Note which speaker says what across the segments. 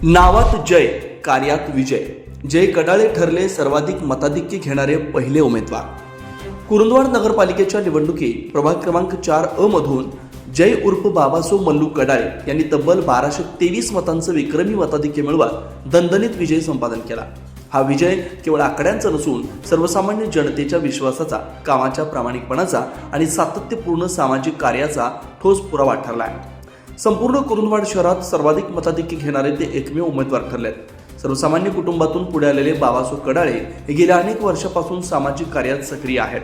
Speaker 1: नावात जय, कार्यात विजय. जय कडाळे ठरले सर्वाधिक मताधिक्य घेणारे पहिले उमेदवार. कुरुंदवाड नगरपालिकेच्या निवडणुकीत प्रभाग क्रमांक 4 मधून जय उर्फ बाबासो मल्लू कडाळे यांनी तब्बल 1223 मतांचं विक्रमी मताधिक्य मिळवत दणदणीत विजय संपादन केला. हा विजय केवळ आकड्यांचा नसून सर्वसामान्य जनतेच्या विश्वासाचा, कामाच्या प्रामाणिकपणाचा आणि सातत्यपूर्ण सामाजिक कार्याचा ठोस पुरावा ठरला आहे. संपूर्ण कुरुंदवाड शहरात सर्वाधिक मताधिक्य घेणारे ते एकमेव उमेदवार ठरलेत. सर्वसामान्य कुटुंबातून पुढे आलेले बाबासो कडाळे हे गेल्या अनेक वर्षापासून सामाजिक कार्यात सक्रिय आहेत.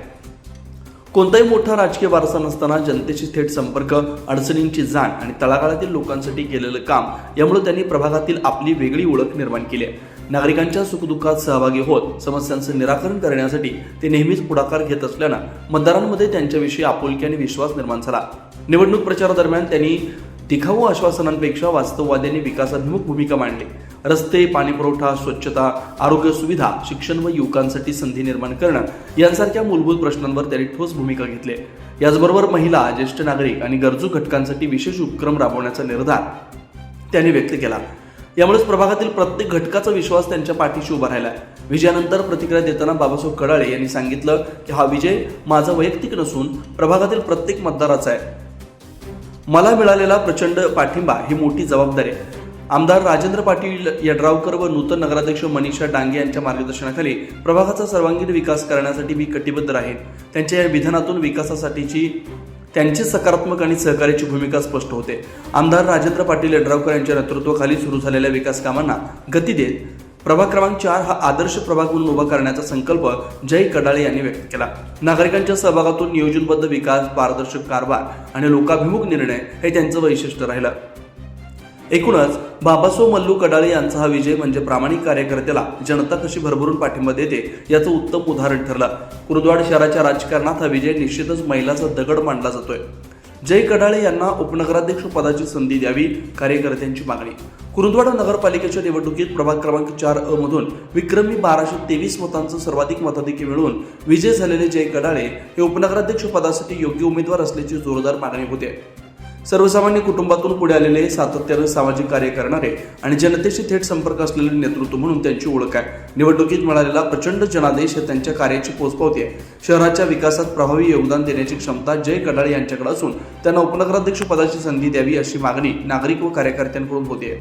Speaker 1: कोणताही मोठा राजकीय वारसा नसताना जनतेशी थेट संपर्क, अडचणींची जाण आणि तळागाळातील लोकांसाठी केलेलं काम यामुळे त्यांनी प्रभागातील आपली वेगळी ओळख निर्माण केली आहे. नागरिकांच्या सुखदुःखात सहभागी होत समस्यांचं निराकरण करण्यासाठी ते नेहमीच पुढाकार घेत असल्यानं मतदारांमध्ये त्यांच्याविषयी आपुलकी आणि विश्वास निर्माण झाला. निवडणूक प्रचारादरम्यान त्यांनी दिखाऊ आश्वासनांपेक्षा वास्तववादी आणि विकासाभिमुख भूमिका मांडली. रस्ते, पाणीपुरवठा, स्वच्छता, आरोग्य सुविधा, शिक्षण व युवकांसाठी संधी निर्माण करणं यांसारख्या मूलभूत प्रश्नांवर त्यांनी ठोस भूमिका घेतली. याचबरोबर महिला, ज्येष्ठ नागरिक आणि गरजू घटकांसाठी विशेष उपक्रम राबवण्याचा निर्धार त्यांनी व्यक्त केला. यामुळेच प्रभागातील प्रत्येक घटकाचा विश्वास त्यांच्या पाठीशी उभा राहिला. विजयानंतर प्रतिक्रिया देताना बाबासो कडाळे यांनी सांगितलं की हा विजय माझा वैयक्तिक नसून प्रभागातील प्रत्येक मतदाराचा आहे. मला मिळालेला प्रचंड पाठिंबा ही मोठी जबाबदारी आहे. आमदार राजेंद्र पाटील यड्रावकर व नूतन नगराध्यक्ष मनीषा डांगे यांच्या मार्गदर्शनाखाली प्रभागाचा सर्वांगीण विकास करण्यासाठी मी कटिबद्ध राहीन. त्यांच्या या विधानातून विकासासाठीची त्यांची सकारात्मक आणि सहकार्याची भूमिका स्पष्ट होते. आमदार राजेंद्र पाटील यड्रावकर यांच्या नेतृत्वाखाली सुरू झालेल्या विकास कामांना गती देत प्रभाग क्रमांक 4 हा आदर्श प्रभाग म्हणून उभा करण्याचा संकल्प जय कडाळे यांनी व्यक्त केला. नागरिकांच्या सहभागातून नियोजनबद्ध विकास, पारदर्शक कारभार आणि लोकाभिमुख निर्णय हे त्यांचं वैशिष्ट्य राहिलं. एकूणच बाबासो मल्लू कडाळे यांचा हा विजय म्हणजे प्रामाणिक कार्यकर्त्याला जनता कशी भरभरून पाठिंबा देते याचं उत्तम उदाहरण ठरलं. कुरुंदवाड शहराच्या राजकारणात हा विजय निश्चितच मैलाचा दगड मानला जातोय. जय कडाळे यांना उपनगराध्यक्ष पदाची संधी द्यावी, कार्यकर्त्यांची मागणी. कुरुंदवाड नगरपालिकेच्या निवडणुकीत प्रभाग क्रमांक 4 मधून विक्रमी 1223 मतांचं सर्वाधिक मताधिक्य मिळवून विजय झालेले जय कडाळे हे उपनगराध्यक्ष पदासाठी योग्य उमेदवार असल्याची जोरदार मागणी होते. सर्वसामान्य कुटुंबातून पुढे आलेले, सातत्यानं सामाजिक कार्य करणारे आणि जनतेशी थेट संपर्क असलेले नेतृत्व म्हणून त्यांची ओळख आहे. निवडणुकीत मिळालेला प्रचंड जनादेश हे त्यांच्या कार्याची पोचपावती आहे. शहराच्या विकासात प्रभावी योगदान देण्याची क्षमता जय कडाळे यांच्याकडे असून त्यांना उपनगराध्यक्ष पदाची संधी द्यावी अशी मागणी नागरिक व कार्यकर्त्यांकडून होते.